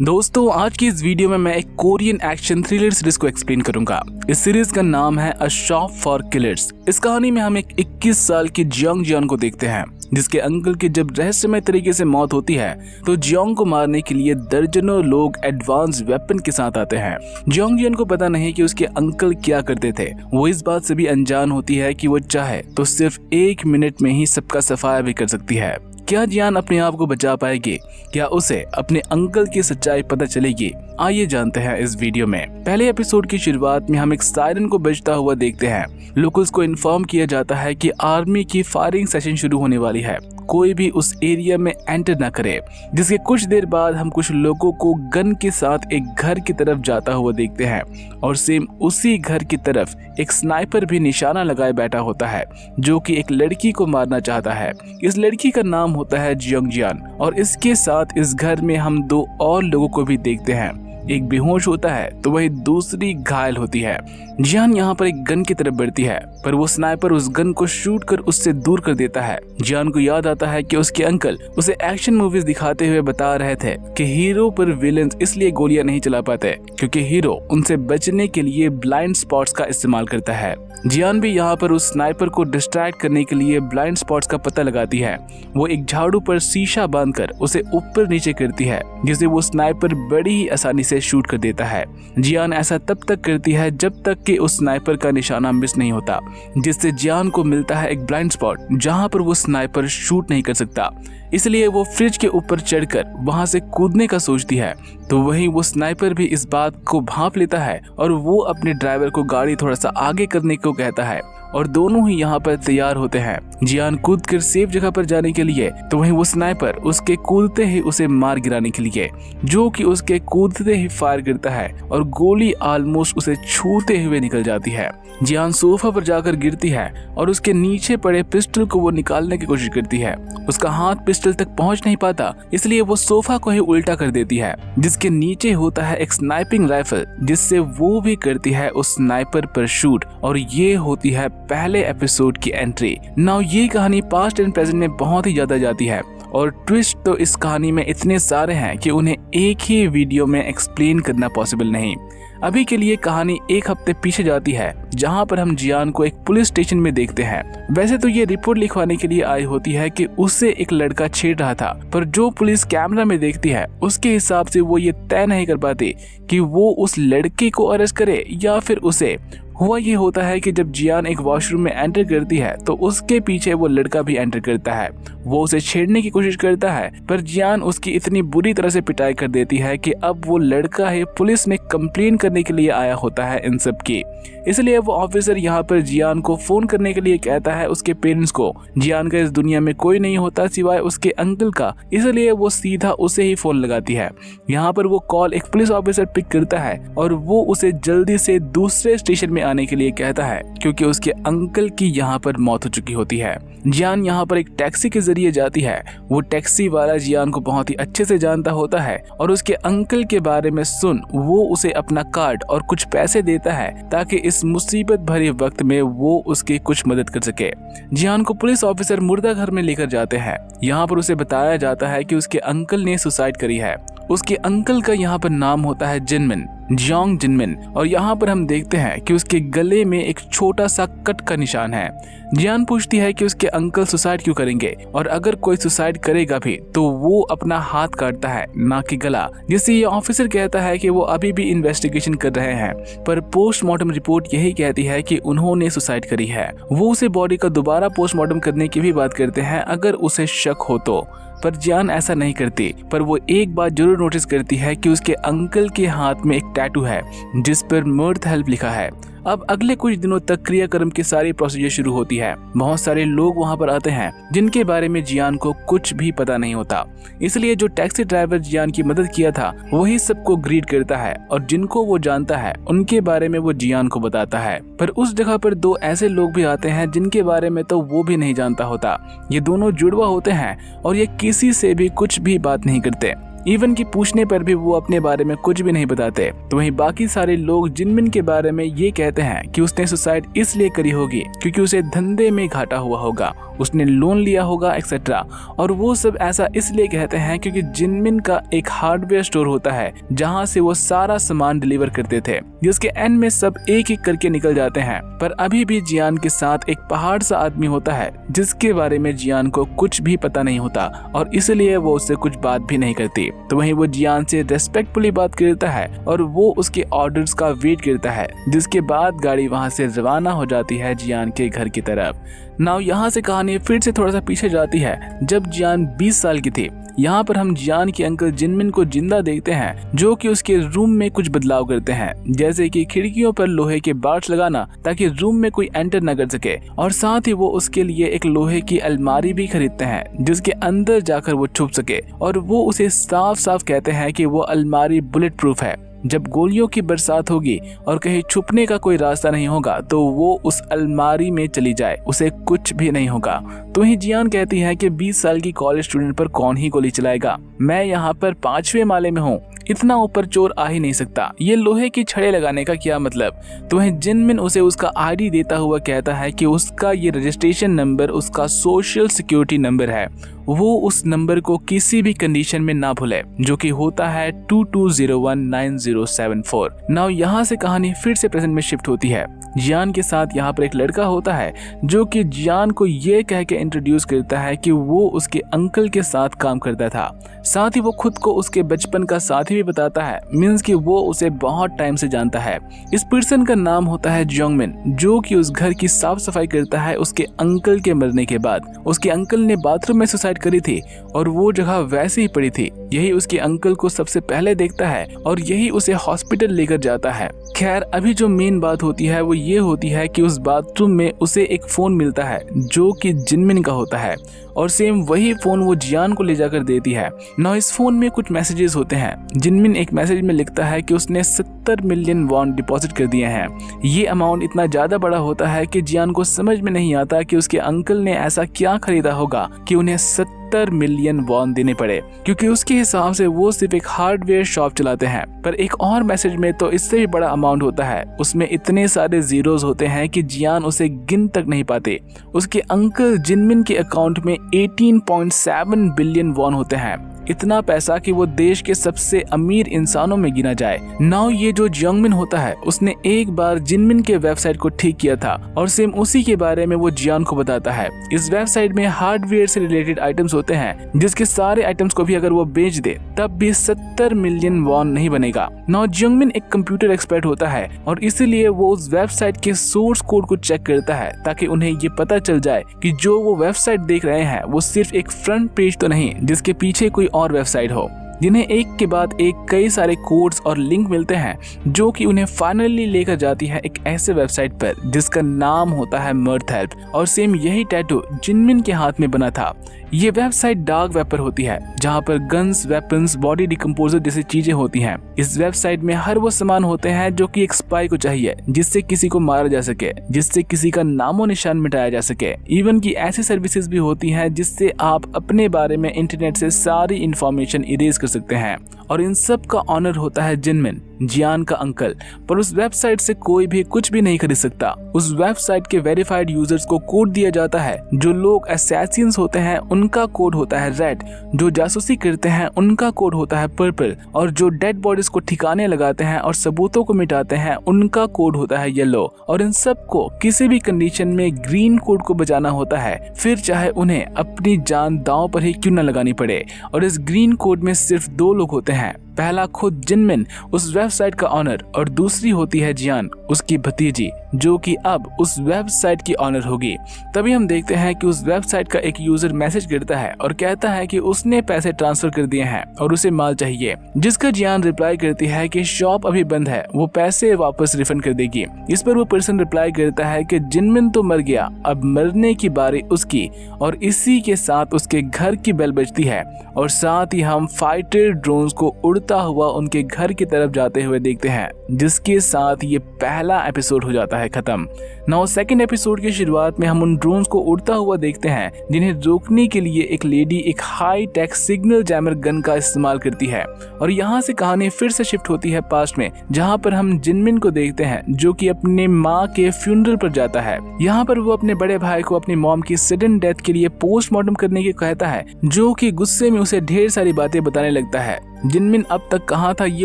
दोस्तों आज की इस वीडियो में मैं एक कोरियन एक्शन थ्रिलर सीरीज को एक्सप्लेन करूंगा। इस सीरीज का नाम है अ शॉप फॉर किलर्स। इस कहानी में हम एक 21 साल की जियोंग जियान को देखते हैं, जिसके अंकल की जब रहस्यमय तरीके से मौत होती है तो जियोंग को मारने के लिए दर्जनों लोग एडवांस वेपन के साथ आते हैं। जियोंग जियान को पता नहीं कि उसके अंकल क्या करते थे। वो इस बात से भी अनजान होती है कि वो चाहे तो सिर्फ 1 मिनट में ही सबका सफाया भी कर सकती है। क्या जियान अपने आप को बचा पाएगी? क्या उसे अपने अंकल की सच्चाई पता चलेगी? आइए जानते हैं इस वीडियो में। पहले एपिसोड की शुरुआत में हम एक सायरन को बजता हुआ देखते हैं। लोकल्स को इन्फॉर्म किया जाता है कि आर्मी की फायरिंग सेशन शुरू होने वाली है, कोई भी उस एरिया में एंटर ना करे। जिसके कुछ देर बाद हम कुछ लोगों को गन के साथ एक घर की तरफ जाता हुआ देखते हैं और सेम उसी घर की तरफ एक स्नाइपर भी निशाना लगाए बैठा होता है, जो कि एक लड़की को मारना चाहता है। इस लड़की का नाम होता है जियोंग जियान और इसके साथ इस घर में हम 2 और लोगों को भी देखते हैं। एक बेहोश होता है तो वही दूसरी घायल होती है। जियान यहाँ पर एक गन की तरफ बढ़ती है, पर वो स्नाइपर उस गन को शूट कर उससे दूर कर देता है। जियान को याद आता है कि उसके अंकल उसे एक्शन मूवीज दिखाते हुए बता रहे थे कि हीरो पर विलेंस इसलिए गोलियां नहीं चला पाते क्योंकि हीरो उनसे बचने के लिए ब्लाइंड स्पॉट्स का इस्तेमाल करता है। जियान भी यहाँ पर उस स्नाइपर को डिस्ट्रैक्ट करने के लिए ब्लाइंड स्पॉट्स का पता लगाती है। वो एक झाड़ू पर शीशा बांधकर उसे ऊपर नीचे करती है, जिसे वो स्नाइपर बड़ी ही आसानी से शूट कर देता है। जियान ऐसा तब तक करती है जब तक कि उस स्नाइपर का निशाना मिस नहीं होता, जिससे जियान को मिलता है एक ब्लाइंड स्पॉट जहां पर वो स्नाइपर शूट नहीं कर सकता। इसलिए वो फ्रिज के ऊपर चढ़कर वहां से कूदने का सोचती है, तो वहीं वो स्नाइपर भी इस बात को भांप लेता है और वो अपने ड्राइवर को गाड़ी थोड़ा सा आगे करने को कहता है और दोनों ही यहाँ पर तैयार होते हैं जियान कूद कर सेफ जगह पर जाने के लिए। तो वहीं वो स्नाइपर उसके कूदते ही उसे मार गिराने के लिए, जो कि उसके कूदते ही फायर करता है और गोली ऑलमोस्ट उसे छूते हुए निकल जाती है। जियान सोफा पर जाकर गिरती है और उसके नीचे पड़े पिस्टल को वो निकालने की कोशिश करती है। उसका हाथ पिस्टल तक पहुंच नहीं पाता, इसलिए वो सोफा को ही उल्टा कर देती है, जिसके नीचे होता है एक स्नाइपिंग राइफल, जिससे वो भी करती है उस स्नाइपर पर शूट। और ये होती है पहले एपिसोड की एंट्री। नाउ ये कहानी पास्ट एंड प्रेजेंट में बहुत ही ज्यादा जाती है और ट्विस्ट तो इस कहानी में इतने सारे हैं कि उन्हें एक ही वीडियो में एक्सप्लेन करना पॉसिबल नहीं। अभी के लिए कहानी 1 हफ्ते पीछे जाती है, जहां पर हम जियान को एक पुलिस स्टेशन में देखते हैं। वैसे तो ये रिपोर्ट लिखवाने के लिए आई होती है कि उससे एक लड़का छेड़ रहा था, पर जो पुलिस कैमरा में देखती है उसके हिसाब से वो ये तय नहीं कर पाती कि वो उस लड़के को अरेस्ट करे या फिर उसे। हुआ ये होता है कि जब जियान एक वॉशरूम में एंटर करती है तो उसके पीछे वो लड़का भी एंटर करता है। वो उसे छेड़ने की कोशिश करता है, पर जियान उसकी इतनी बुरी तरह से पिटाई कर देती है कि अब वो लड़का है पुलिस में कंप्लेन करने के लिए आया होता है इन सब की। इसलिए वो ऑफिसर यहाँ पर जियान को फोन करने के लिए कहता है उसके पेरेंट्स को। जियान का इस दुनिया में कोई नहीं होता सिवाय उसके अंकल का, इसलिए वो सीधा उसे ही फोन लगाती है। यहाँ पर वो कॉल एक पुलिस ऑफिसर पिक करता है और वो उसे जल्दी से दूसरे स्टेशन में आने के लिए कहता है क्योंकि उसके अंकल की यहाँ पर मौत हो चुकी होती है। जियान यहाँ पर एक टैक्सी के जरिए जाती है। वो टैक्सी वाला जियान को बहुत ही अच्छे से जानता होता है और उसके अंकल के बारे में सुन वो उसे अपना कार्ड और कुछ पैसे देता है ताकि इस मुसीबत भरे वक्त में वो उसकी कुछ मदद कर सके। जियान को पुलिस ऑफिसर मुर्दा घर में लेकर जाते हैं। यहाँ पर उसे बताया जाता है कि उसके अंकल ने सुसाइड करी है। उसके अंकल का यहाँ पर नाम होता है जिनमिन, जियोंग जिनमिन, और यहाँ पर हम देखते हैं कि उसके गले में एक छोटा सा कट का निशान है। जियान पूछती है कि उसके अंकल सुसाइड क्यों करेंगे और अगर कोई सुसाइड करेगा भी तो वो अपना हाथ काटता है, ना कि गला। जिससे ये ऑफिसर कहता है कि वो अभी भी इन्वेस्टिगेशन कर रहे हैं, पर पोस्टमार्टम रिपोर्ट यही कहती है कि उन्होंने सुसाइड करी है। वो उसे बॉडी का दोबारा पोस्टमार्टम करने की भी बात करते हैं अगर उसे शक हो तो, पर जियान ऐसा नहीं करती। पर वो एक बात जरूर नोटिस करती है कि उसके अंकल के हाथ में एक टैटू है जिस पर मर्द हेल्प लिखा है। अब अगले कुछ दिनों तक क्रियाक्रम की सारी प्रोसीजर शुरू होती है। बहुत सारे लोग वहां पर आते हैं जिनके बारे में जियान को कुछ भी पता नहीं होता, इसलिए जो टैक्सी ड्राइवर जियान की मदद किया था वही सबको ग्रीट करता है और जिनको वो जानता है उनके बारे में वो जियान को बताता है। पर उस जगह पर 2 ऐसे लोग भी आते हैं जिनके बारे में तो वो भी नहीं जानता होता। ये दोनों जुड़वा होते हैं और ये किसी से भी कुछ भी बात नहीं करते। इवन कि पूछने पर भी वो अपने बारे में कुछ भी नहीं बताते। तो वहीं बाकी सारे लोग जिनमिन के बारे में ये कहते हैं कि उसने सुसाइड इसलिए करी होगी क्योंकि उसे धंधे में घाटा हुआ होगा, उसने लोन लिया होगा एक्सेट्रा। और वो सब ऐसा इसलिए कहते हैं क्योंकि जिनमिन का एक हार्डवेयर स्टोर होता है जहाँ से वो सारा सामान डिलीवर करते थे, जिसके एंड में सब एक एक करके निकल जाते हैं। पर अभी भी जियान के साथ एक पहाड़ सा आदमी होता है जिसके बारे में जियान को कुछ भी पता नहीं होता और इसलिए वो उससे कुछ बात भी नहीं करती। तो वहीं वो जियान से रेस्पेक्टफुली बात करता है और वो उसके ऑर्डर्स का वेट करता है, जिसके बाद गाड़ी वहां से रवाना हो जाती है जियान के घर की तरफ। नाउ यहाँ से कहानी फिर से थोड़ा सा पीछे जाती है जब जियान 20 साल की थी। यहाँ पर हम जियान के अंकल जिनमिन को जिंदा देखते हैं जो कि उसके रूम में कुछ बदलाव करते हैं, जैसे कि खिड़कियों पर लोहे के बार्स लगाना ताकि रूम में कोई एंटर न कर सके, और साथ ही वो उसके लिए एक लोहे की अलमारी भी खरीदते हैं जिसके अंदर जाकर वो छुप सके। और वो उसे साफ साफ कहते हैं कि वो अलमारी बुलेट प्रूफ है, जब गोलियों की बरसात होगी और कहीं छुपने का कोई रास्ता नहीं होगा तो वो उस अलमारी में चली जाए, उसे कुछ भी नहीं होगा। तो ही जियान कहती है कि 20 साल की कॉलेज स्टूडेंट पर कौन ही गोली चलाएगा, मैं यहाँ पर 5वें माले में हूँ, इतना ऊपर चोर आ ही नहीं सकता, ये लोहे की छड़े लगाने का क्या मतलब। तो वह जिनमिन उसे उसका आईडी देता हुआ कहता है कि उसका ये रजिस्ट्रेशन नंबर उसका सोशल सिक्योरिटी नंबर है, वो उस नंबर को किसी भी कंडीशन में ना भूले, जो कि होता है 22019074। नाउ यहाँ से कहानी फिर से प्रेजेंट में शिफ्ट होती है। जियान के साथ यहाँ पर एक लड़का होता है जो कि जियान को ये कह के इंट्रोड्यूस करता है कि वो उसके अंकल के साथ काम करता था, साथ ही वो खुद को उसके बचपन का साथी भी बताता है, मींस कि वो उसे बहुत टाइम से जानता है। इस पर्सन का नाम होता है जोंगमिन, जो कि उस घर की साफ सफाई करता है उसके अंकल के मरने के बाद। उसके अंकल ने बाथरूम में सुसाइड करी थी और वो जगह वैसे ही पड़ी थी, यही उसके अंकल को सबसे पहले देखता है और यही उसे हॉस्पिटल लेकर जाता है। खैर अभी जो मेन बात होती है वो ये होती है कि उस बाथरूम में उसे एक फोन मिलता है जो कि जिनमिन का होता है और सेम वही फोन वो जियान को ले जाकर देती है। ना इस फोन में कुछ मैसेजेस होते हैं। जिनमिन एक मैसेज में लिखता है कि उसने 70 मिलियन वॉन डिपॉजिट कर दिए हैं। ये अमाउंट इतना ज्यादा बड़ा होता है कि जियान को समझ में नहीं आता कि उसके अंकल ने ऐसा क्या खरीदा होगा कि उन्हें 70 मिलियन वॉन देने पड़े, क्योंकि उसके हिसाब से वो सिर्फ एक हार्डवेयर शॉप चलाते हैं। पर एक और मैसेज में तो इससे भी बड़ा अमाउंट होता है, उसमें इतने सारे जीरोस होते हैं कि जियान उसे गिन तक नहीं पाते। उसके अंकल जिनमिन के अकाउंट में 18.7 बिलियन वॉन होते हैं, इतना पैसा कि वो देश के सबसे अमीर इंसानों में गिना जाए। नाउ ये जो जोंगमिन होता है उसने एक बार जिनमिन के वेबसाइट को ठीक किया था और सेम उसी के बारे में वो जियान को बताता है। इस वेबसाइट में हार्डवेयर से रिलेटेड आइटम्स होते हैं जिसके सारे आइटम्स को भी अगर वो बेच दे तब भी 70 मिलियन वॉन नहीं बनेगा। नाउ जोंगमिन एक कंप्यूटर एक्सपर्ट होता है और इसीलिए वो उस वेबसाइट के सोर्स कोड को चेक करता है ताकि उन्हें ये पता चल जाए कि जो वो वेबसाइट देख रहे हैं वो सिर्फ एक फ्रंट पेज तो नहीं जिसके पीछे कोई और वेबसाइट हो, जिन्हें एक के बाद एक कई सारे कोड्स और लिंक मिलते हैं जो कि उन्हें फाइनली लेकर जाती है एक ऐसे वेबसाइट पर जिसका नाम होता है मर्थ हेल्प। और सेम यही टैटू जिनमिन के हाथ में बना था। ये वेबसाइट डार्क वेब पर होती है जहाँ पर गन्स, वेपन्स, बॉडी डिकम्पोजर जैसी चीजें होती हैं। इस वेबसाइट में हर वो सामान होते हैं जो कि एक स्पाई को चाहिए, जिससे किसी को मारा जा सके, जिससे किसी का नामो निशान मिटाया जा सके। इवन की ऐसी सर्विसेज भी होती हैं जिससे आप अपने बारे में इंटरनेट से सारी इंफॉर्मेशन इरेज कर सकते हैं। और इन सब का ऑनर होता है जिनमिन, जियान का अंकल। पर उस वेबसाइट से कोई भी कुछ भी नहीं खरीद सकता। उस वेबसाइट के वेरीफाइड यूजर्स को कोड दिया जाता है। जो लोग असैसिन्स होते हैं उनका कोड होता है रेड, जो जासूसी करते हैं उनका कोड होता है पर्पल, और जो डेड बॉडीज को ठिकाने लगाते हैं और सबूतों को मिटाते हैं उनका कोड होता है येलो। और इन सब को किसी भी कंडीशन में ग्रीन कोड को बजाना होता है, फिर चाहे उन्हें अपनी जान दांव पर ही क्यों न लगानी पड़े। और इस ग्रीन कोड में सिर्फ 2 लोग होते हैं, पहला खुद जिनमिन उस वेबसाइट का ऑनर, और दूसरी होती है जियान उसकी भतीजी जो कि अब उस वेबसाइट की ऑनर होगी। तभी हम देखते हैं कि उस वेबसाइट का एक यूजर मैसेज करता है और कहता है कि उसने पैसे ट्रांसफर कर दिए हैं और उसे माल चाहिए, जिसका जियान रिप्लाई करती है कि शॉप अभी बंद है, वो पैसे वापस रिफंड कर देगी। इस पर वो पर्सन रिप्लाई करता है कि जिनमिन तो मर गया, अब मरने की बारी उसकी। और इसी के साथ उसके घर की बेल बजती है और साथ ही हम फाइटर ड्रोन्स को उड़ते उड़ता हुआ उनके घर की तरफ जाते हुए देखते हैं, जिसके साथ ये पहला एपिसोड हो जाता है खत्म। नाउ सेकंड एपिसोड की शुरुआत में हम उन ड्रोन्स को उड़ता हुआ देखते हैं, जिन्हें रोकने के लिए एक लेडी एक high tech signal jammer gun का इस्तेमाल करती है। और यहाँ से कहानी फिर से शिफ्ट होती है पास्ट में, जहाँ पर हम जिनमिन को देखते हैं जो कि अपने माँ के फ्यूनरल पर जाता है। यहाँ पर वो अपने बड़े भाई को अपनी मॉम की सडन डेथ के लिए पोस्टमार्टम करने की कहता है, जो कि गुस्से में उसे ढेर सारी बातें बताने लगता है। जिनमिन अब तक कहाँ था ये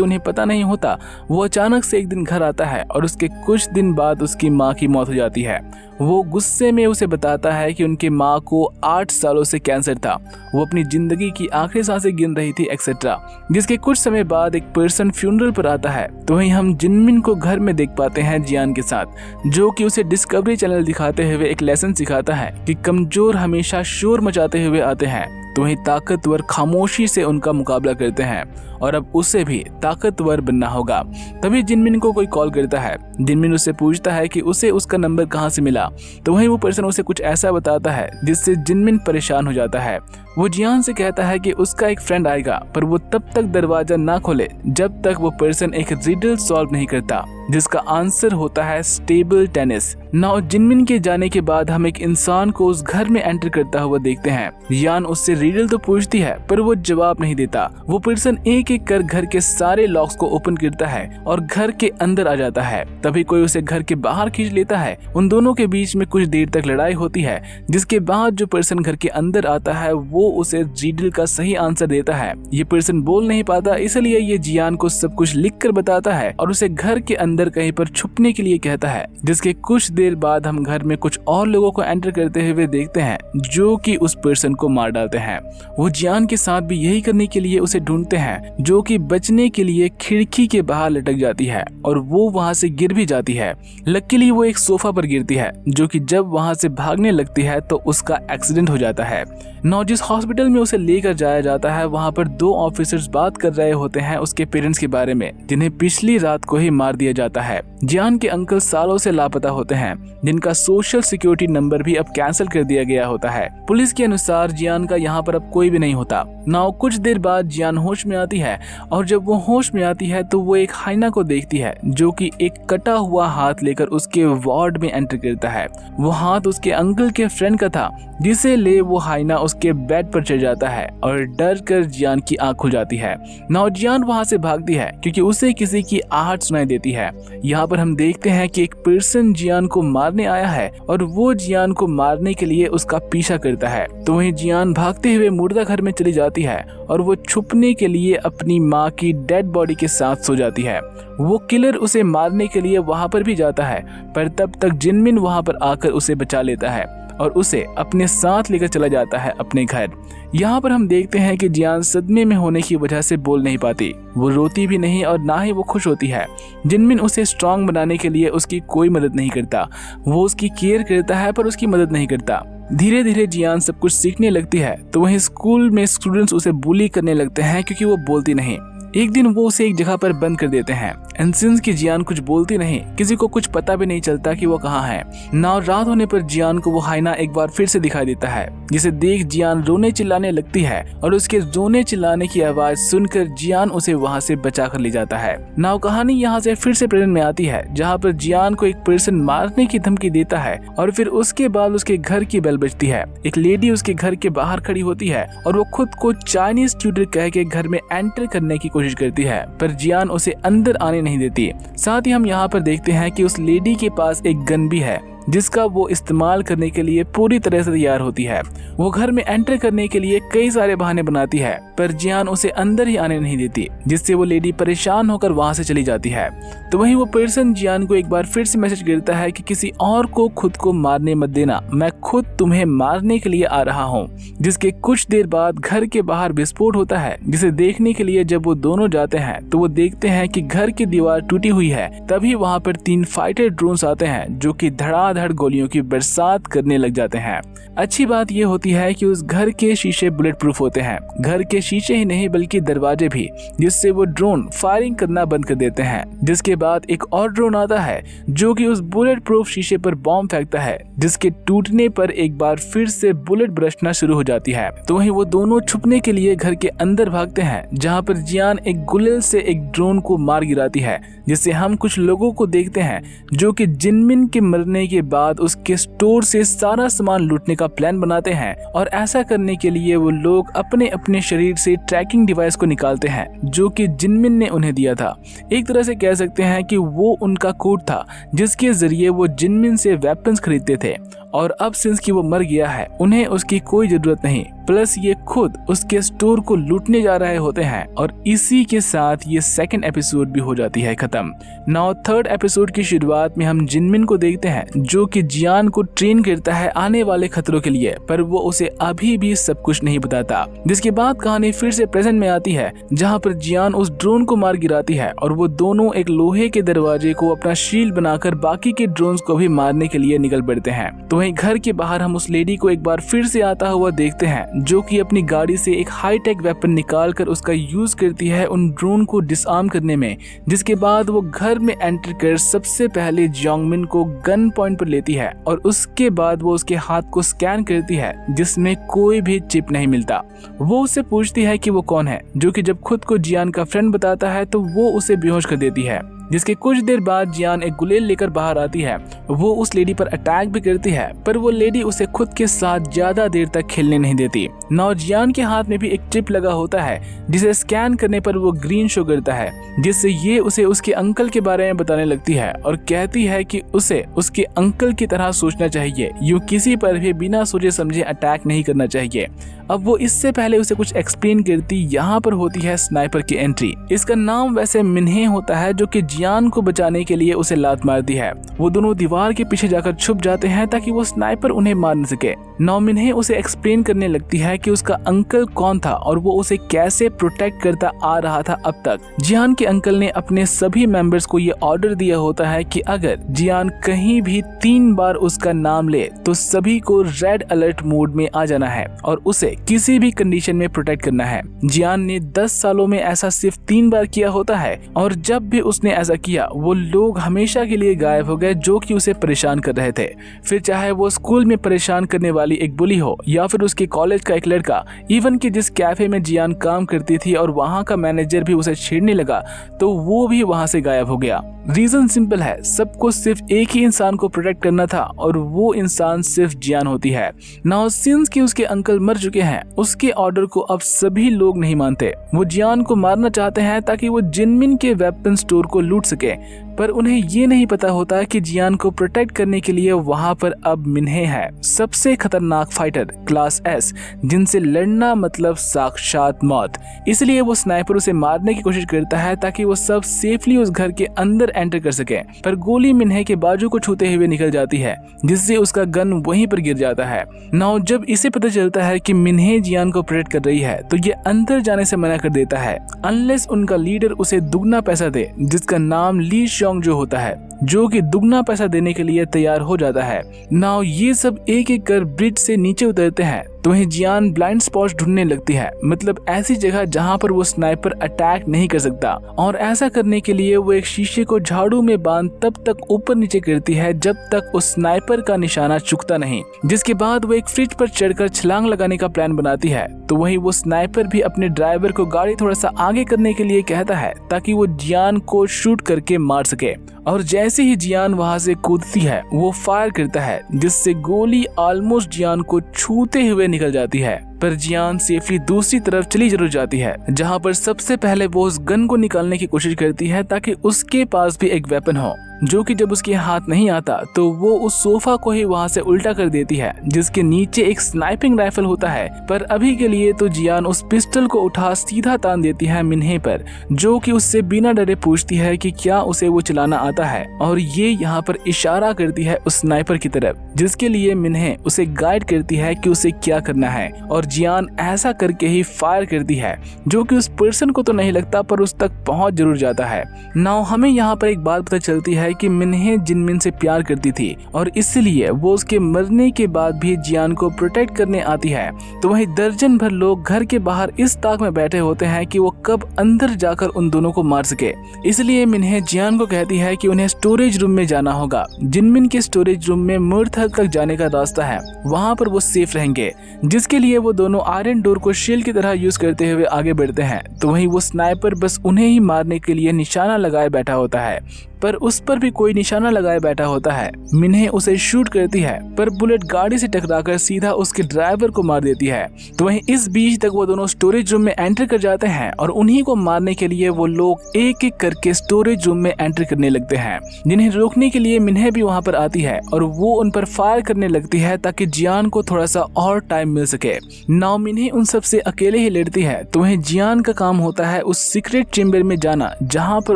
उन्हें पता नहीं होता। वो अचानक से एक दिन घर आता है और उसके कुछ दिन बाद उसकी माँ की मौत हो जाती है। वो गुस्से में उसे बताता है कि उनकी माँ को 8 सालों से कैंसर था, वो अपनी जिंदगी की आखिरी सांसें गिन रही थी एक्सेट्रा। जिसके कुछ समय बाद एक पर्सन फ्यूनरल पर आता है, तो वहीं हम जिनमिन को घर में देख पाते हैं जियान के साथ, जो कि उसे डिस्कवरी चैनल दिखाते हुए एक लेसन सिखाता है कि कमजोर हमेशा शोर मचाते हुए आते हैं, तो वहीं ताकतवर खामोशी से उनका मुकाबला करते हैं और अब उसे भी ताकतवर बनना होगा। तभी जिनमिन को कोई कॉल करता है। जिनमिन उससे पूछता है कि उसे उसका नंबर कहाँ से मिला, तो वहीं वो पर्सन उसे कुछ ऐसा बताता है जिससे जिनमिन परेशान हो जाता है। वो जियान से कहता है कि उसका एक फ्रेंड आएगा, पर वो तब तक दरवाजा ना खोले जब तक वो पर्सन एक रिडल सॉल्व नहीं करता, जिसका आंसर होता है स्टेबल टेनिस। नाउ जिनमिन के जाने के बाद हम एक इंसान को उस घर में एंटर करता हुआ देखते हैं। जियान उससे रिडल तो पूछती है, पर वो जवाब नहीं देता। वो पर्सन एक एक कर घर के सारे लॉक्स को ओपन करता है और घर के अंदर आ जाता है। तभी कोई उसे घर के बाहर खींच लेता है। उन दोनों के बीच में कुछ देर तक लड़ाई होती है, जिसके बाद जो पर्सन घर के अंदर आता है वो उसे रिडल का सही आंसर देता है। ये पर्सन बोल नहीं पाता, इसलिए ये जियान को सब कुछ लिख कर बताता है और उसे घर के अंदर कहीं पर छुपने के लिए कहता है। जिसके कुछ देर बाद हम घर में कुछ और लोगों को एंटर करते हुए देखते हैं, जो कि उस पर्सन को मार डालते हैं। वो जियान के साथ भी यही करने के लिए उसे ढूंढते हैं, जो कि बचने के लिए खिड़की के बाहर लटक जाती है और वो वहां से गिर भी जाती है। लकीली वो एक सोफा पर गिरती है, जो कि जब वहां से भागने लगती है तो उसका एक्सीडेंट हो जाता है। नौ जिस हॉस्पिटल में उसे लेकर जाया जाता है, वहां पर 2 ऑफिसर्स बात कर रहे होते हैं उसके पेरेंट्स के बारे में, जिन्हें पिछली रात को ही मार दिया जाता है। जियान के अंकल सालों से लापता होते हैं, जिनका सोशल सिक्योरिटी नंबर भी अब कैंसिल कर दिया गया होता है। पुलिस के अनुसार जियान का यहाँ पर अब कोई भी नहीं होता। नाउ कुछ देर बाद जियान होश में आती है और जब वो होश में आती है तो वो एक हाइना को देखती है, जो कि एक कटा हुआ हाथ लेकर उसके वार्ड में एंटर करता है। वो हाथ उसके अंकल के फ्रेंड का था, जिसे ले वो हाइना उसके बेड पर चढ़ जाता है और डर कर जियान की आंख खुल जाती है। नाउ जियान वहां से भागती है क्योंकि उसे किसी की आहट सुनाई देती है। यहाँ पर हम देखते हैं कि एक पर्सन जियान को मारने आया है और वो जियान को मारने के लिए उसका पीछा करता है। तो वहीं जियान भागते हुए मुर्दा घर में चली जाती है और वो छुपने के लिए अपनी माँ की डेड बॉडी के साथ सो जाती है। वो किलर उसे मारने के लिए वहां पर भी जाता है, पर तब तक जिनमिन वहां पर आकर उसे बचा लेता है और उसे अपने साथ लेकर चला जाता है अपने घर। यहाँ पर हम देखते हैं कि जियान सदमे में होने की वजह से बोल नहीं पाती। वो रोती भी नहीं और ना ही वो खुश होती है। जिनमिन उसे स्ट्रांग बनाने के लिए उसकी कोई मदद नहीं करता। वो उसकी केयर करता है पर उसकी मदद नहीं करता। धीरे धीरे जियान सब कुछ सीखने लगती है, तो वहीं स्कूल में स्टूडेंट्स उसे बुली करने लगते हैं क्योंकि वो बोलती नहीं। एक दिन वो उसे एक जगह पर बंद कर देते हैं। सिंस की जियान कुछ बोलती नहीं, किसी को कुछ पता भी नहीं चलता कि वो कहाँ है। नाउ रात होने पर जियान को वो हाइना एक बार फिर से दिखाई देता है, जिसे देख जियान रोने चिल्लाने लगती है और उसके रोने चिल्लाने की आवाज सुनकर जियान उसे वहाँ से बचा कर ले जाता है। नाउ कहानी यहाँ से फिर से प्रेजेंट में आती है, जहाँ पर जियान को एक पर्सन मारने की धमकी देता है और फिर उसके बाद उसके घर की बेल बजती है। एक लेडी उसके घर के बाहर खड़ी होती है और वो खुद को चाइनीज ट्यूटर कह के घर में एंटर करने की कोशिश करती है, पर जियान उसे अंदर आने नहीं देती। साथ ही हम यहाँ पर देखते हैं कि उस लेडी के पास एक गन भी है, जिसका वो इस्तेमाल करने के लिए पूरी तरह से तैयार होती है। वो घर में एंटर करने के लिए कई सारे बहाने बनाती है, पर जियान उसे अंदर ही आने नहीं देती, जिससे वो लेडी परेशान होकर वहां से चली जाती है। तो वहीं वो पर्सन जियान को एक बार फिर से मैसेज करता है कि किसी और को खुद को मारने मत देना, मैं खुद तुम्हें मारने के लिए आ रहा हूँ। जिसके कुछ देर बाद घर के बाहर विस्फोट होता है, जिसे देखने के लिए जब वो दोनों जाते हैं तो वो देखते हैं कि घर की दीवार टूटी हुई है। तभी वहाँ पर 3 फाइटर ड्रोन्स आते हैं, जो कि धड़ाधड़ अंधाधड़ गोलियों की बरसात करने लग जाते हैं। अच्छी बात यह होती है कि उस घर के शीशे बुलेट प्रूफ होते हैं, घर के शीशे ही नहीं बल्कि दरवाजे भी, जिससे वो ड्रोन फायरिंग करना बंद कर देते हैं। जिसके बाद एक और ड्रोन आता है जो कि उस बुलेट प्रूफ शीशे पर बॉम्ब फेंकता है, जिसके टूटने पर एक बार फिर से बुलेट बरसना शुरू हो जाती है। तो वहीं वो दोनों छुपने के लिए घर के अंदर भागते हैं, जहां पर जियान एक गुलेल से एक ड्रोन को मार गिराती है, जिससे हम कुछ लोगों को देखते हैं जो कि जिनमिन के मरने के बाद उसके स्टोर से सारा सामान लूटने का प्लान बनाते हैं। और ऐसा करने के लिए वो लोग अपने अपने शरीर से ट्रैकिंग डिवाइस को निकालते हैं जो कि जिनमिन ने उन्हें दिया था। एक तरह से कह सकते हैं कि वो उनका कोड था जिसके जरिए वो जिनमिन से वेपन्स खरीदते थे। और अब सिंस कि वो मर गया है, उन्हें उसकी कोई जरूरत नहीं, प्लस ये खुद उसके स्टोर को लूटने जा रहे होते हैं। और इसी के साथ ये सेकंड एपिसोड भी हो जाती है खत्म। नाउ थर्ड एपिसोड की शुरुआत में हम जिनमिन को देखते हैं जो कि जियान को ट्रेन करता है आने वाले खतरों के लिए, पर वो उसे अभी भी सब कुछ नहीं बताता। जिसके बाद कहानी फिर से प्रेजेंट में आती है, जहाँ पर जियान उस ड्रोन को मार गिराती है और वो दोनों एक लोहे के दरवाजे को अपना शील्ड बनाकर बाकी के ड्रोन्स को भी मारने के लिए निकल पड़ते हैं। तो वहीं घर के बाहर हम उस लेडी को एक बार फिर से आता हुआ देखते हैं जो कि अपनी गाड़ी से एक हाईटेक वेपन निकालकर उसका यूज करती है उन ड्रोन को डिसआर्म करने में। जिसके बाद वो घर में एंटर कर सबसे पहले जियोंगमिन को गन पॉइंट पर लेती है और उसके बाद वो उसके हाथ को स्कैन करती है, जिसमें कोई भी चिप नहीं मिलता। वो उससे पूछती है कि वो कौन है, जो कि जब खुद को जियान का फ्रेंड बताता है तो वो उसे बेहोश कर देती है। जिसके कुछ देर बाद जियान एक गुलेल लेकर बाहर आती है। वो उस लेडी पर अटैक भी करती है, पर वो लेडी उसे खुद के साथ ज्यादा देर तक खेलने नहीं देती। नाउ जियान के हाथ में भी एक चिप लगा होता है जिसे स्कैन करने पर वो ग्रीन शो करता है, जिससे ये उसे उसके अंकल के बारे में बताने लगती है और कहती है कि उसे उसके अंकल की तरह सोचना चाहिए, यूं किसी पर भी बिना सोचे समझे अटैक नहीं करना चाहिए। अब वो इससे पहले उसे कुछ एक्सप्लेन करती, यहाँ पर होती है स्नाइपर की एंट्री। इसका नाम वैसे मिन्हे होता है, जो कि जियान को बचाने के लिए उसे लात मारती है। वो दोनों दीवार के पीछे जाकर छुप जाते हैं ताकि वो स्नाइपर उन्हें मार न सके। नाउ मिन्हे उसे एक्सप्लेन करने लगती है कि उसका अंकल कौन था और वो उसे कैसे प्रोटेक्ट करता आ रहा था अब तक। जियान के अंकल ने अपने सभी मेंबर्स को ये ऑर्डर दिया होता है कि अगर जियान कहीं भी 3 बार उसका नाम ले तो सभी को रेड अलर्ट मोड में आ जाना है और उसे किसी भी कंडीशन में प्रोटेक्ट करना है। जियान ने 10 सालों में ऐसा सिर्फ 3 बार किया होता है और जब भी उसने ऐसा किया वो लोग हमेशा के लिए गायब हो गए जो कि उसे परेशान कर रहे थे। फिर चाहे वो स्कूल में परेशान करने वाली एक बुली हो या फिर उसके कॉलेज का एक लड़का, इवन कि जिस कैफे में जियान काम करती थी और वहां का मैनेजर भी उसे छेड़ने लगा तो वो भी वहां से गायब हो गया। रीजन सिंपल है, सबको सिर्फ एक ही इंसान को प्रोटेक्ट करना था और वो इंसान सिर्फ जियान होती है। नाउ सिंस कि उसके अंकल मर चुके हैं, उसके ऑर्डर को अब सभी लोग नहीं मानते। वो जियान को मारना चाहते हैं ताकि वो जिनमिन के वेपन स्टोर को लूट सके, पर उन्हें ये नहीं पता होता कि जियान को प्रोटेक्ट करने के लिए वहां पर अब मिन्हे है, सबसे खतरनाक फाइटर क्लास एस, जिनसे लड़ना मतलब साक्षात मौत। इसलिए वो स्नाइपर उसे मारने की कोशिश करता है ताकि वो सब सेफली उस घर के अंदर एंटर कर सके, पर गोली मिन्हे के बाजू को छूते हुए निकल जाती है, जिससे उसका गन वहीं पर गिर जाता है। नाउ जब इसे पता चलता है कि मिन्हे जियान को प्रोटेक्ट कर रही है तो ये अंदर जाने से मना कर देता है अनलेस उनका लीडर उसे दुगना पैसा दे, जिसका नाम ली शोंग जो होता है, जो कि दुगना पैसा देने के लिए तैयार हो जाता है। नाउ ये सब एक एक कर ब्रिज से नीचे उतरते हैं तो वहीं जियान ब्लाइंड स्पॉट्स ढूंढने लगती है, मतलब ऐसी जगह जहां पर वो स्नाइपर अटैक नहीं कर सकता। और ऐसा करने के लिए वो एक शीशे को झाड़ू में बांध तब तक ऊपर नीचे करती है जब तक उस स्नाइपर का निशाना चुकता नहीं। जिसके बाद वो एक फ्रिज पर चढ़कर छलांग लगाने का प्लान बनाती है, तो वहीं वो स्नाइपर भी अपने ड्राइवर को गाड़ी थोड़ा सा आगे करने के लिए कहता है ताकि वो जियान को शूट करके मार सके। और जैसे ही जियान वहां से कूदती है वो फायर करता है, जिससे गोली ऑलमोस्ट जियान को छूते हुए निकल जाती है, पर जियान सेफली दूसरी तरफ चली जरूर जाती है, जहां पर सबसे पहले वो उस गन को निकालने की कोशिश करती है ताकि उसके पास भी एक वेपन हो, जो कि जब उसके हाथ नहीं आता तो वो उस सोफा को ही वहां से उल्टा कर देती है, जिसके नीचे एक स्नाइपिंग राइफल होता है। पर अभी के लिए तो जियान उस पिस्टल को उठा सीधा तान देती है मिन्हे पर, जो कि उससे बिना डरे पूछती है कि क्या उसे वो चलाना आता है, और ये यहाँ पर इशारा करती है उस स्नाइपर की तरफ, जिसके लिए मिन्हे उसे गाइड करती है कि उसे क्या करना है। और जियान ऐसा करके ही फायर करती है, जो कि उस पर्सन को तो नहीं लगता पर उस तक पहुंच जरूर जाता है। नाउ हमें यहाँ पर एक बात पता चलती है है कि मिन्हे जिनमिन से प्यार करती थी और इसलिए वो उसके मरने के बाद भी जियान को प्रोटेक्ट करने आती है। तो वहीं दर्जन भर लोग घर के बाहर इस ताक में बैठे होते हैं कि वो कब अंदर जाकर उन दोनों को मार सके। इसलिए मिन्हे जियान को कहती है कि उन्हें स्टोरेज रूम में जाना होगा। जिनमिन के स्टोरेज रूम में मुर्थल तक जाने का रास्ता है, वहाँ पर वो सेफ रहेंगे, जिसके लिए वो दोनों आयरन डोर को शील्ड की तरह यूज करते हुए आगे बढ़ते हैं। तो वहीं वो स्नाइपर बस उन्हें ही मारने के लिए निशाना लगाए बैठा होता है, पर उस पर भी कोई निशाना लगाए बैठा होता है। मिन्हे उसे शूट करती है पर बुलेट गाड़ी से टकराकर सीधा उसके ड्राइवर को मार देती है। तो वहीं इस बीच तक वो दोनों स्टोरेज रूम में एंटर कर जाते हैं और उन्हीं को मारने के लिए वो लोग एक एक करके स्टोरेज रूम में एंटर करने लगते हैं, जिन्हें रोकने के लिए मिन्हे भी वहां पर आती है और वो उन पर फायर करने लगती है ताकि जियान को थोड़ा सा और टाइम मिल सके। नाउ मिन्हे उन सब से अकेले ही लड़ती है। तो वहीं जियान का काम होता है उस सीक्रेट चेम्बर में जाना जहाँ पर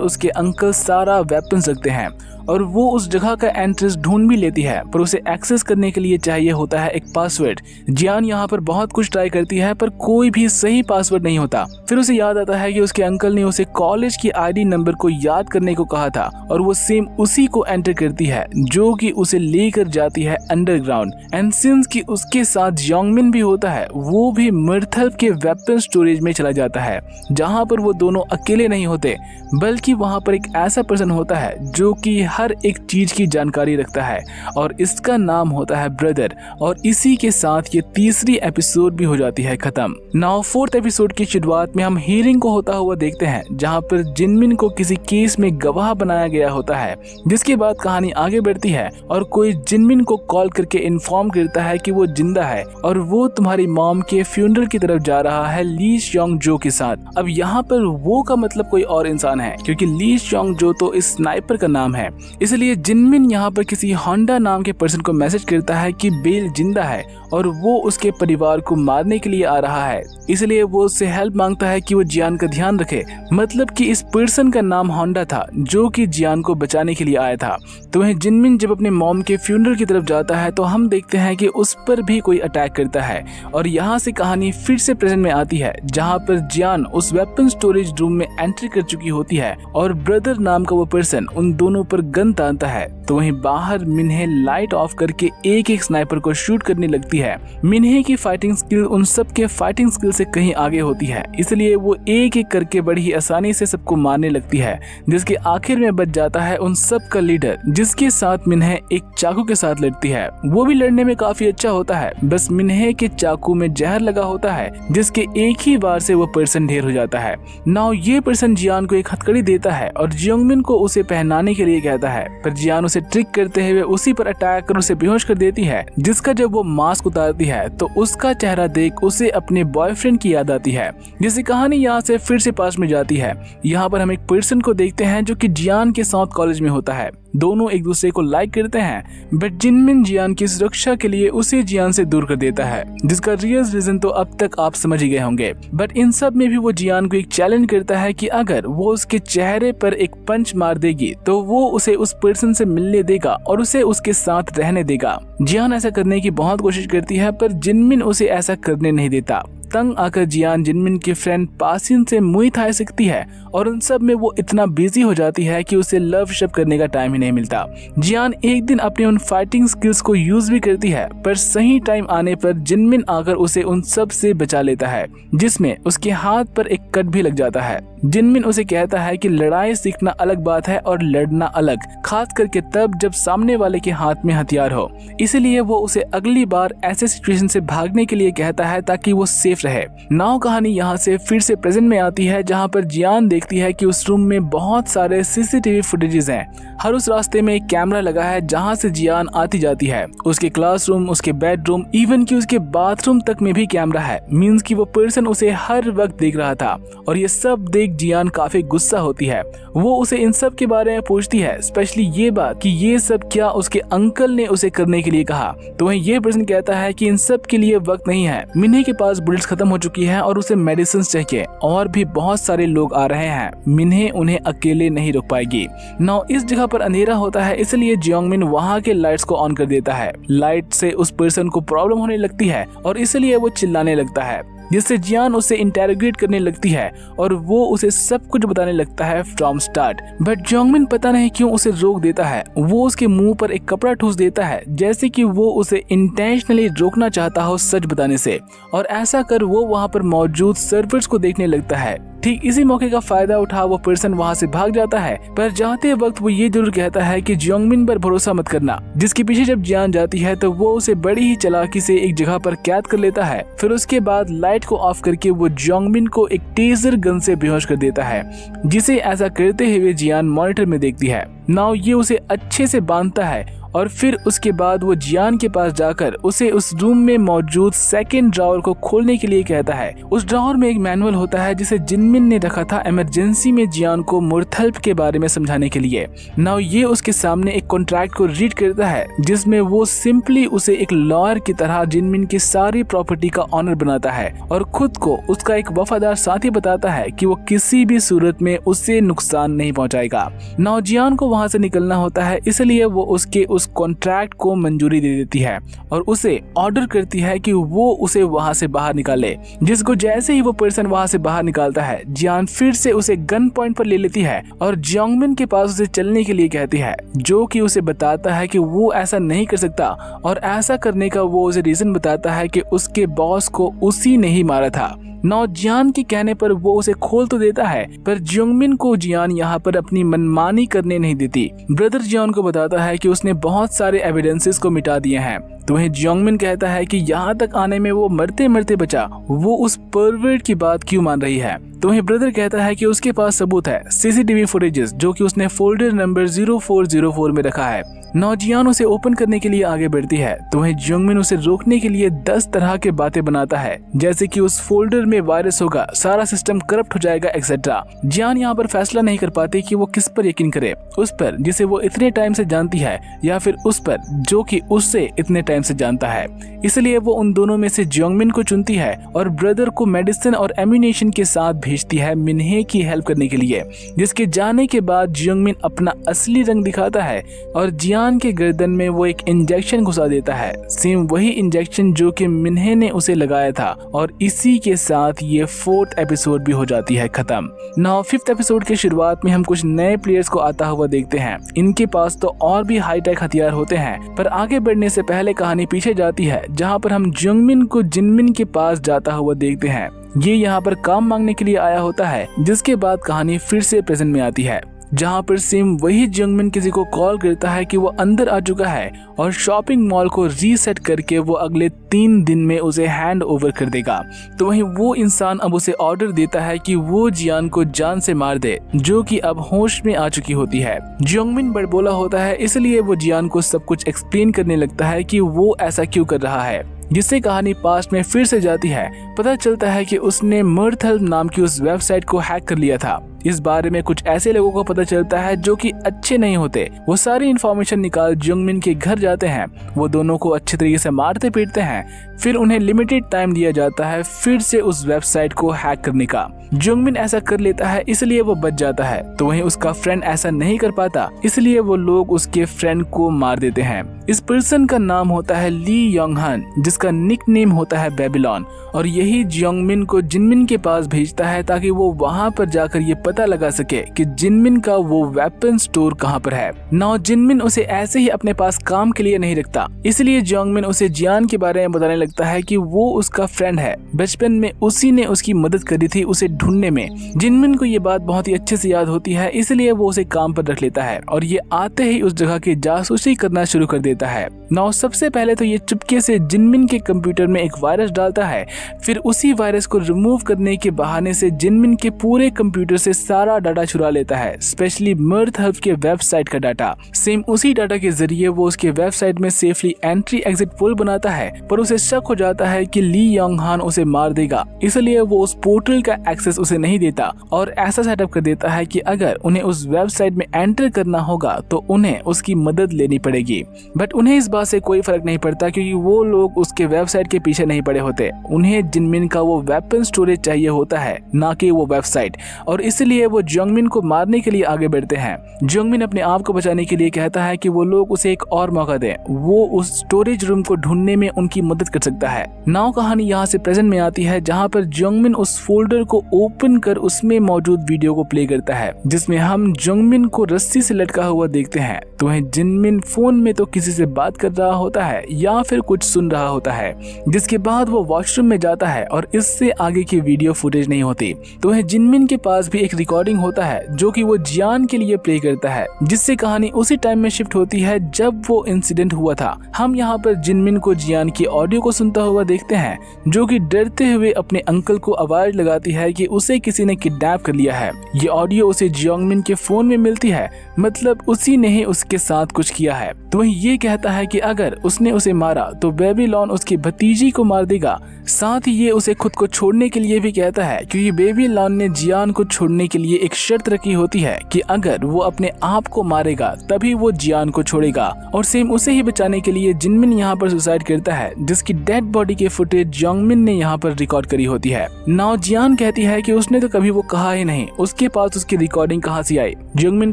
उसके अंकल सारा वेपन्स रखते हैं और वो उस जगह का एंट्रेंस ढूंढ भी लेती है, पर उसे एक्सेस करने के लिए चाहिए होता है एक पासवर्ड। जियान यहाँ पर बहुत कुछ ट्राई करती है पर कोई भी सही पासवर्ड नहीं होता। फिर उसे याद आता है कि उसके अंकल ने उसे कॉलेज की आईडी नंबर को याद करने को कहा था और वो सेम उसी को एंटर करती है जो कि उसे लेकर जाती है अंडरग्राउंड। एंड सिंस कि उसके साथ योंगमिन भी होता है, वो भी मुर्थल के वेपन स्टोरेज में चला जाता है जहाँ पर वो दोनों अकेले नहीं होते, बल्कि वहाँ पर एक ऐसा पर्सन होता है जो कि हर एक चीज की जानकारी रखता है और इसका नाम होता है ब्रदर। और इसी के साथ ये तीसरी एपिसोड भी हो जाती है खत्म। नाउ फोर्थ एपिसोड की शुरुआत में हम हियरिंग को होता हुआ देखते हैं जहां पर जिनमिन को किसी केस में गवाह बनाया गया होता है, जिसके बाद कहानी आगे बढ़ती है और कोई जिनमिन को कॉल करके इन्फॉर्म करता है कि वो जिंदा है और वो तुम्हारी मॉम के फ्यूनरल की तरफ जा रहा है ली श्योंग जो के साथ। अब यहाँ पर वो का मतलब कोई और इंसान है क्योंकि ली श्योंग जो तो इस स्नाइपर का नाम है। इसलिए जिनमिन यहाँ पर किसी होंडा नाम के पर्सन को मैसेज करता है कि बेल जिंदा है और वो उसके परिवार को मारने के लिए आ रहा है। इसलिए वो उससे हेल्प मांगता है कि वो जियान का ध्यान रखे, मतलब कि इस पर्सन का नाम होंडा था जो कि जियान को बचाने के लिए आया था। तो वह जिनमिन जब अपने मॉम के फ्यूनरल की तरफ जाता है तो हम देखते हैं कि उस पर भी कोई अटैक करता है और यहाँ से कहानी फिर से प्रेजेंट में आती है जहाँ पर जियान उस वेपन स्टोरेज रूम में एंट्री कर चुकी होती है और ब्रदर नाम का वो पर्सन उन दोनों पर गन तानता है। तो वहीं बाहर मिन्हे लाइट ऑफ करके एक एक स्नाइपर को शूट करने लगती है। मिन्हे की फाइटिंग स्किल उन सब के फाइटिंग स्किल से कहीं आगे होती है, इसलिए वो एक एक करके बड़ी ही आसानी से सबको मारने लगती है, जिसके आखिर में बच जाता है उन सब का लीडर, जिसके साथ मिन्हे एक चाकू के साथ लड़ती है। वो भी लड़ने में काफी अच्छा होता है, बस मिन्हे के चाकू में जहर लगा होता है जिसके एक ही बार से वो पर्सन ढेर हो जाता है। नाउ ये पर्सन जियान को एक हथकड़ी देता है और जियोंगमिन को उसे पहनाने के लिए कहता है, पर जियान उसे ट्रिक करते हुए उसी पर अटैक कर उसे बेहोश कर देती है, जिसका जब वो मास्क उतारती है तो उसका चेहरा देख उसे अपने बॉयफ्रेंड की याद आती है। जिससे कहानी यहाँ से फिर से पास में जाती है। यहाँ पर हम एक पर्सन को देखते हैं जो कि जियान के साथ कॉलेज में होता है। दोनों एक दूसरे को लाइक करते हैं, बट जिनमिन जियान की सुरक्षा के लिए उसे जियान से दूर कर देता है, जिसका रियल रीजन तो अब तक आप समझ ही गए होंगे। बट इन सब में भी वो जियान को एक चैलेंज करता है कि अगर वो उसके चेहरे पर एक पंच मार देगी तो वो उसे उस पर्सन से मिलने देगा और उसे उसके साथ रहने देगा। जियान ऐसा करने की बहुत कोशिश करती है पर जिनमिन उसे ऐसा करने नहीं देता। तंग आकर जियान जिनमिन की फ्रेंड पासिन से मुई थाई सीखती है और उन सब में वो इतना बिजी हो जाती है कि उसे लव शब्द करने का टाइम ही नहीं मिलता। जियान एक दिन अपने उन फाइटिंग स्किल्स को यूज भी करती है, पर सही टाइम आने पर जिनमिन आकर उसे उन सब से बचा लेता है, जिसमें उसके हाथ पर एक कट भी लग जाता है। जिनमिन उसे कहता है कि लड़ाई सीखना अलग बात है और लड़ना अलग, खास करके तब जब सामने वाले के हाथ में हथियार हो। इसलिए वो उसे अगली बार ऐसे सिचुएशन से भागने के लिए कहता है ताकि वो सेफ रहे। नाउ कहानी यहाँ से फिर से प्रेजेंट में आती है जहाँ पर जियान देखती है कि उस रूम में बहुत सारे सीसीटीवी फुटेजेस हैं। हर उस रास्ते में एक कैमरा लगा है जहाँ से जियान आती जाती है। उसके क्लासरूम, उसके बेडरूम, इवन कि उसके बाथरूम तक में भी कैमरा है। मींस कि वो पर्सन उसे हर वक्त देख रहा था और ये सब देख जियान काफी गुस्सा होती है। वो उसे इन सब के बारे में पूछती है, स्पेशली ये बात कि ये सब क्या उसके अंकल ने उसे करने के लिए कहा। तो वहीं ये पर्सन कहता है कि इन सब के लिए वक्त नहीं है, मिन्हे के पास बुलेट्स खत्म हो चुकी है और उसे मेडिसिन चाहिए और भी बहुत सारे लोग आ रहे हैं, मिन्हे उन्हें अकेले नहीं रोक पाएगी। नाउ इस जगह पर अंधेरा होता है, इसलिए जियोंगमिन वहाँ के लाइट्स को ऑन कर देता है। लाइट से उस पर्सन को प्रॉब्लम होने लगती है और इसलिए वो चिल्लाने लगता है। जिससे जियान उसे इंटेरोगेट करने लगती है और वो उसे सब कुछ बताने लगता है फ्रॉम स्टार्ट। बट जोंगमिन पता नहीं क्यों उसे रोक देता है। वो उसके मुंह पर एक कपड़ा ठूस देता है जैसे कि वो उसे इंटेंशनली रोकना चाहता हो सच बताने से, और ऐसा कर वो वहाँ पर मौजूद सर्वर्स को देखने लगता है। ठीक इसी मौके का फायदा उठा वो पर्सन वहाँ से भाग जाता है, पर जाते वक्त वो ये जरूर कहता है कि जोंगमिन पर भरोसा मत करना। जिसके पीछे जब जियान जाती है तो वो उसे बड़ी ही चालाकी से एक जगह पर कैद कर लेता है। फिर उसके बाद लाइट को ऑफ करके वो जोंगमिन को एक टेजर गन से बेहोश कर देता है, जिसे ऐसा करते हुए जियान मॉनिटर में देखती है। नाउ ये उसे अच्छे से बांधता है और फिर उसके बाद वो जियान के पास जाकर उसे उस रूम में मौजूद सेकंड ड्रॉवर को खोलने के लिए कहता है। उस ड्रॉवर में एक मैनुअल होता है जिसे जिनमिन ने रखा था इमरजेंसी में जियान को मुरथल्प के बारे में समझाने के लिए। नाउ ये उसके सामने एक कॉन्ट्रैक्ट को रीड करता है जिसमें वो सिंपली उसे एक लॉयर की तरह जिनमिन की सारी प्रॉपर्टी का ऑनर बनाता है और खुद को उसका एक वफादार साथी बताता है कि वो किसी भी सूरत में उसे नुकसान नहीं पहुंचाएगा। नाउ जियान को वहां से निकलना होता है, इसलिए वो उसके उस कॉन्ट्रैक्ट को मंजूरी दे देती है और उसे ऑर्डर करती है कि वो उसे वहां से बाहर निकाले। जिसको जैसे ही वो पर्सन वहां से बाहर निकालता है, जियान फिर से उसे गन पॉइंट पर ले लेती है और जोंगमिन के पास उसे चलने के लिए कहती है, जो कि उसे बताता है कि वो ऐसा नहीं कर सकता और ऐसा करने का वो उसे रीजन बताता है कि उसके बॉस को उसी ने ही मारा था। नौ जियान के कहने पर वो उसे खोल तो देता है, पर जोंगमिन को जियान यहाँ पर अपनी मनमानी करने नहीं देती। ब्रदर जियान को बताता है कि उसने बहुत सारे एविडेंसेस को मिटा दिए हैं। तो वहीं जोंगमिन कहता है कि यहाँ तक आने में वो मरते मरते बचा, वो उस परवर्ट की बात क्यों मान रही है। तो वहीं ब्रदर कहता है कि उसके पास सबूत है, सीसीटीवी फुटेजेस, जो कि उसने फोल्डर नंबर 0404 में रखा है। नौजियान उसे ओपन करने के लिए आगे बढ़ती है, तो वहीं जोंगमिन उसे रोकने के लिए 10 तरह के बातें बनाता है, जैसे कि उस फोल्डर में वायरस होगा, सारा सिस्टम करप्ट हो जाएगा एक्सेट्रा। जियान यहाँ पर फैसला नहीं कर पाती कि वो किस पर यकीन करे, उस पर जिसे वो इतने टाइम से जानती है या फिर उस पर जो कि उससे इतने टाइम से जानता है। इसलिए वो उन दोनों में से जोंगमिन को चुनती है और ब्रदर को मेडिसिन और एम्यूनेशन के साथ भेजती है मिन्हे की हेल्प करने के लिए। जिसके जाने के बाद जोंगमिन अपना असली रंग दिखाता है और जियान के गर्दन में वो एक इंजेक्शन घुसा देता है, सेम वही इंजेक्शन जो कि मिन्हे ने उसे लगाया था। और इसी के साथ ये 4th एपिसोड भी हो जाती है खत्म। नाउ 5th एपिसोड के शुरुआत में हम कुछ नए प्लेयर्स को आता हुआ देखते हैं। इनके पास तो और भी हाईटेक हथियार होते हैं, पर आगे बढ़ने से पहले कहानी पीछे जाती है, जहाँ पर हम जोंगमिन को जिनमिन के पास जाता हुआ देखते हैं। ये यहाँ पर काम मांगने के लिए आया होता है, जिसके बाद कहानी फिर से प्रेजेंट में आती है, जहाँ पर सेम वही जोंगमिन किसी को कॉल करता है कि वो अंदर आ चुका है और शॉपिंग मॉल को रीसेट करके वो अगले 3 दिन में उसे हैंड ओवर कर देगा। तो वहीं वो इंसान अब उसे ऑर्डर देता है कि वो जियान को जान से मार दे, जो कि अब होश में आ चुकी होती है। जोंगमिन बड़बोला होता है, इसलिए वो जियान को सब कुछ एक्सप्लेन करने लगता है कि वो ऐसा क्यों कर रहा है, जिससे कहानी पास्ट में फिर से जाती है। पता चलता है कि उसने मुरथल्प नाम की उस वेबसाइट को हैक कर लिया था। इस बारे में कुछ ऐसे लोगों को पता चलता है जो कि अच्छे नहीं होते। वो सारी इन्फॉर्मेशन निकाल जोंगमिन के घर जाते हैं। वो दोनों को अच्छे तरीके से मारते पीटते हैं, फिर उन्हें लिमिटेड टाइम दिया जाता है फिर से उस वेबसाइट को हैक करने का। जोंगमिन ऐसा कर लेता है, इसलिए वो बच जाता है। तो वहीं उसका फ्रेंड ऐसा नहीं कर पाता, इसलिए वो लोग उसके फ्रेंड को मार देते हैं। इस पर्सन का नाम होता है ली योंगहन, जिसका निकनेम होता है बेबीलोन, और यही जोंगमिन को जिनमिन के पास भेजता है ताकि वो वहाँ पर जाकर ये पता लगा सके कि जिनमिन का वो वेपन स्टोर कहाँ पर है। नाउ जिनमिन उसे ऐसे ही अपने पास काम के लिए नहीं रखता, इसलिए जोंगमिन उसे जियान के बारे में बताने लगता है कि वो उसका फ्रेंड है, बचपन में उसी ने उसकी मदद करी थी उसे ढूंढने में। जिनमिन को ये बात बहुत ही अच्छे से याद होती है, इसलिए वो उसे काम पर रख लेता है और ये आते ही उस जगह की जासूसी करना शुरू कर देता है। नाउ सबसे पहले तो ये चुपके से जिनमिन के कंप्यूटर में एक वायरस डालता है, फिर उसी वायरस को रिमूव करने के बहाने से जिनमिन के पूरे कंप्यूटर से सारा डाटा चुरा लेता है, स्पेशली मुरथल्प के वेबसाइट का डाटा। सेम उसी डाटा के जरिए वो उसके वेबसाइट में सेफली एंट्री एग्जिट पोल बनाता है, पर उसे शक हो जाता है कि ली योंगहन उसे मार देगा, इसलिए वो उस पोर्टल का एक्सेस उसे नहीं देता और ऐसा सेटअप कर देता है कि अगर उन्हें उस वेबसाइट में एंटर करना होगा तो उन्हें उसकी मदद लेनी पड़ेगी। बट उन्हें इस बात से कोई फर्क नहीं पड़ता, क्योंकि वो लोग उसके वेबसाइट के पीछे नहीं पड़े होते। उन्हें जिनमिन का वो वेपन स्टोरेज चाहिए होता है, ना कि वो वेबसाइट, और इसलिए वो जियोंगमिन को मारने के लिए आगे बढ़ते हैं। जियोंगमिन अपने आप को बचाने के लिए कहता है कि वो लोग उसे एक और मौका दें, वो उस स्टोरेज रूम को ढूंढने में उनकी मदद कर सकता है। नाउ कहानी यहाँ से प्रेजेंट में आती है, जहाँ पर जियोंगमिन उस फोल्डर को ओपन कर उसमें मौजूद वीडियो को प्ले करता है, जिसमें हम जियोंगमिन को रस्सी से लटका हुआ देखते हैं। तो वह जिनमिन फोन में तो किसी से बात कर रहा होता है या फिर कुछ सुन रहा होता है, जिसके बाद वो वॉशरूम में जाता है और इससे आगे की वीडियो फुटेज नहीं होती। तो वह जिनमिन के पास भी एक रिकॉर्डिंग होता है जो कि वो जियान के लिए प्ले करता है, जिससे कहानी उसी टाइम में शिफ्ट होती है जब वो इंसिडेंट हुआ था। हम यहाँ पर जिनमिन को जियान की ऑडियो को सुनता हुआ देखते हैं, जो कि डरते हुए अपने अंकल को आवाज लगाती है कि उसे किसी ने किडनैप कर लिया है। ये ऑडियो उसे जियोंगमिन के फोन में मिलती है, मतलब उसी ने ही उसके साथ कुछ किया है। तो वह ये कहता है कि अगर उसने उसे मारा तो बेबीलोन उसकी भतीजी को मार देगा। साथ ही ये उसे खुद को छोड़ने के लिए भी कहता है, क्योंकि बेबीलोन ने जियान को छोड़ने के लिए एक शर्त रखी होती है कि अगर वो अपने आप को मारेगा तभी वो जियान को छोड़ेगा। और सेम उसे ही बचाने के लिए जिनमिन यहाँ पर सुसाइड करता है, जिसकी डेड बॉडी के फुटेज जियोंगमिन ने यहाँ पर रिकॉर्ड करी होती है। नाउ जियान कहती है कि उसने तो कभी वो कहा ही नहीं, उसके पास उसकी रिकॉर्डिंग कहाँ से आई। जियोंगमिन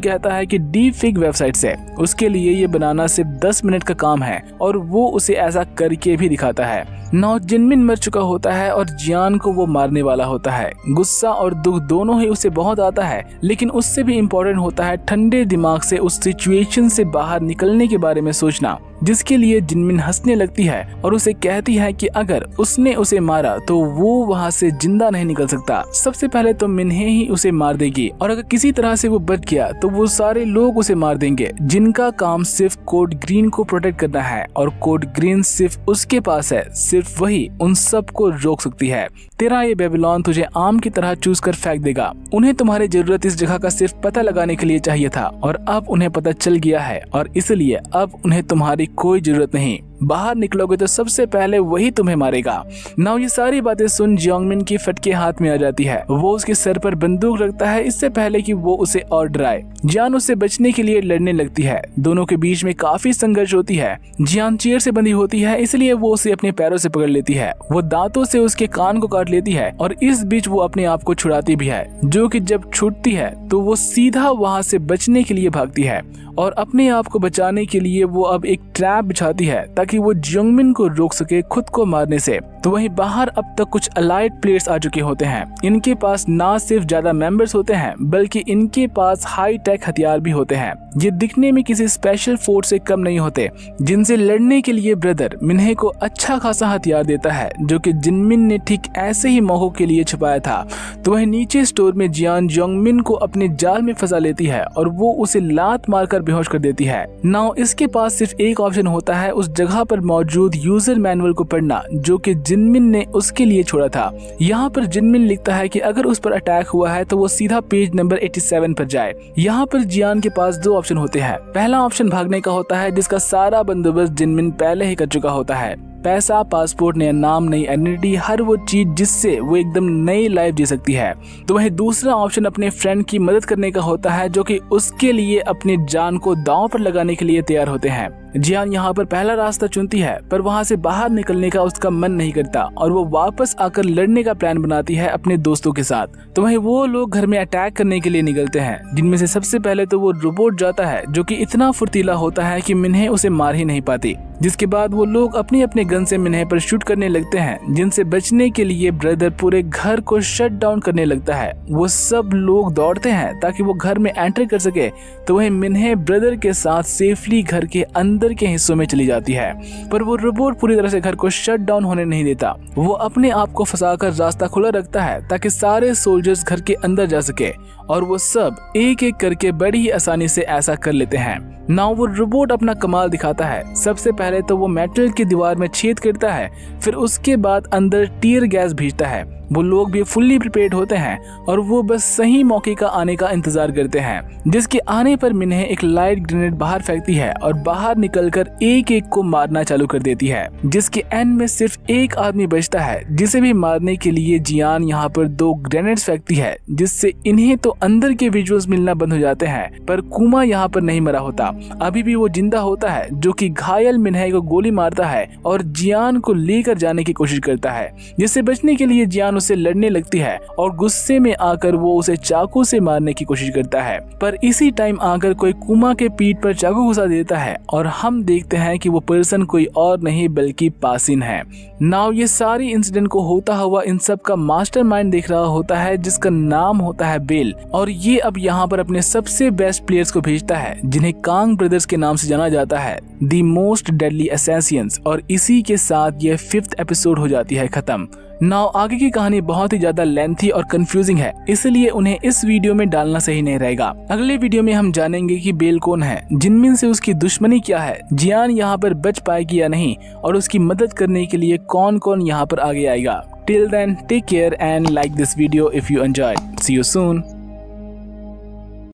कहता है कि डीप फेक वेबसाइट से, उसके लिए ये बनाना सिर्फ 10 मिनट का काम है, और वो उसे ऐसा करके भी दिखाता है। नाउ जिनमिन मर चुका होता है और जियान को वो मारने वाला होता है। गुस्सा और दुख दोनों ही उसे बहुत आता है, लेकिन उससे भी इम्पोर्टेंट होता है ठंडे दिमाग से उस सिचुएशन से बाहर निकलने के बारे में सोचना, जिसके लिए जिनमिन हंसने लगती है और उसे कहती है कि अगर उसने उसे मारा तो वो वहाँ से जिंदा नहीं निकल सकता। सबसे पहले तो मिन्हे ही उसे मार देगी, और अगर किसी तरह से वो बच गया तो वो सारे लोग उसे मार देंगे, जिनका काम सिर्फ कोड ग्रीन को प्रोटेक्ट करना है, और कोड ग्रीन सिर्फ उसके पास है, सिर्फ वही उन सब को रोक सकती है। तेरा ये बेबीलोन तुझे आम की तरह चूस कर फेंक देगा। उन्हें तुम्हारी जरूरत इस जगह का सिर्फ पता लगाने के लिए चाहिए था, और अब उन्हें पता चल गया है, और इसलिए अब उन्हें तुम्हारी कोई जरूरत नहीं। बाहर निकलोगे तो सबसे पहले वही तुम्हें मारेगा। नाउ ये सारी बातें सुन जियोंगमिन की फटके हाथ में आ जाती है। वो उसके सर पर बंदूक रखता है इससे पहले कि वो उसे और डराए। जियान उससे बचने के लिए लड़ने लगती है। दोनों के बीच में काफी संघर्ष होती है। जियान चेयर से बंधी होती है, इसलिए वो उसे अपने पैरों से पकड़ लेती है। वो दांतों से उसके कान को काट लेती है, और इस बीच वो अपने आप को छुड़ाती भी है, जो कि जब छूटती है तो वो सीधा वहाँ से बचने के लिए भागती है, और अपने आप को बचाने के लिए वो अब एक ट्रैप बिछाती है ताकि वो जियोंगमिन को रोक सके खुद को मारने से। तो वहीं बाहर अब तक कुछ अलाइड प्लेयर्स आ चुके होते हैं। इनके पास ना सिर्फ ज्यादा मेंबर्स होते हैं, बल्कि इनके पास हाई टेक हथियार भी होते हैं। ये दिखने में किसी स्पेशल फोर्स से कम नहीं होते, जिनसे लड़ने के लिए ब्रदर मिन्हे को अच्छा खासा हथियार देता है, जो कि जिनमिन ने ठीक ऐसे ही मौकों के लिए छुपाया था। तो वह नीचे स्टोर में जियान जियोंगमिन को अपने जाल में फंसा लेती है, और वो उसे लात मारकर बेहोश कर देती है। नाउ इसके पास सिर्फ एक ऑप्शन होता है, उस जगह पर मौजूद यूजर मैनुअल को पढ़ना, जो कि जिनमिन ने उसके लिए छोड़ा था। यहाँ पर जिनमिन लिखता है कि अगर उस पर अटैक हुआ है तो वो सीधा पेज नंबर 87 पर जाए। यहाँ पर जियान के पास दो ऑप्शन होते हैं। पहला ऑप्शन भागने का होता है, जिसका सारा बंदोबस्त जिनमिन पहले ही कर चुका होता है। पैसा, पासपोर्ट, नया नाम, नई आइडेंटिटी, हर वो चीज जिससे वो एकदम नई लाइफ जी सकती है। तो वह दूसरा ऑप्शन अपने फ्रेंड की मदद करने का होता है, जो कि उसके लिए अपनी जान को दांव पर लगाने के लिए तैयार होते हैं। जियान यहाँ पर पहला रास्ता चुनती है, पर वहाँ से बाहर निकलने का उसका मन नहीं करता, और वो वापस आकर लड़ने का प्लान बनाती है अपने दोस्तों के साथ। तो वहीं वो लोग घर में अटैक करने के लिए निकलते हैं, जिनमें से सबसे पहले तो वो रोबोट जाता है, जो कि इतना फुर्तीला होता है कि मिन्हे उसे मार ही नहीं पाती। जिसके बाद वो लोग अपने अपने गन से मिन्हे पर शूट करने लगते हैं, जिनसे बचने के लिए ब्रदर पूरे घर को शट डाउन करने लगता है। वो सब लोग दौड़ते हैं ताकि वो घर में एंटर कर सके। तो वह मिन्हे ब्रदर के साथ सेफली घर के अंदर के हिस्सों में चली जाती है, पर वो रोबोट पूरी तरह से घर को शट डाउन होने नहीं देता। वो अपने आप को फंसाकर रास्ता खुला रखता है ताकि सारे सोल्जर्स घर के अंदर जा सके, और वो सब एक एक करके बड़ी ही आसानी से ऐसा कर लेते हैं। नाउ वो रोबोट अपना कमाल दिखाता है। सबसे पहले तो वो मेटल की दीवार में छेद करता है, फिर उसके बाद अंदर टीयर गैस भेजता है। वो लोग भी फुल्ली प्रिपेयर्ड होते हैं, और वो बस सही मौके का आने का इंतजार करते हैं, जिसके आने पर मिन्हे एक लाइट ग्रेनेड बाहर फेंकती है और बाहर निकलकर एक एक को मारना चालू कर देती है, जिसके एंड में सिर्फ एक आदमी बचता है, जिसे भी मारने के लिए जियान यहाँ पर 2 ग्रेनेड्स फेंकती है, जिससे इन्हें तो अंदर के विजुअल्स मिलना बंद हो जाते हैं, पर कुमा यहाँ पर नहीं मरा होता, अभी भी वो जिंदा होता है, जो कि घायल मिन्हे को गोली मारता है और जियान को लेकर जाने की कोशिश करता है, जिससे बचने के लिए जियान उसे लड़ने लगती है और गुस्से में आकर वो उसे चाकू से मारने की कोशिश करता है। पर इसी टाइम आकर कोई कुमा के पीठ पर चाकू घुसा देता है और हम देखते हैं कि वो पर्सन कोई और नहीं बल्कि पासिन है। नाउ ये सारी इंसिडेंट को होता हुआ इन सब का मास्टरमाइंड देख रहा होता है, जिसका नाम होता है बेल, और ये अब यहाँ पर अपने सबसे बेस्ट प्लेयर्स को भेजता है, जिन्हें कांग ब्रदर्स के नाम से जाना जाता है, द मोस्ट डेडली असैसिन्स। और इसी के साथ ये 5th एपिसोड हो जाती है खत्म। नाउ आगे की कहानी बहुत ही ज्यादा लेंथी और कंफ्यूजिंग है, इसलिए उन्हें इस वीडियो में डालना सही नहीं रहेगा। अगले वीडियो में हम जानेंगे कि बेल कौन है, जिनमिन से उसकी दुश्मनी क्या है, जियान यहाँ पर बच पाएगी या नहीं, और उसकी मदद करने के लिए कौन कौन यहाँ पर आगे आएगा। Till then take care and like this video if you enjoyed. See you soon.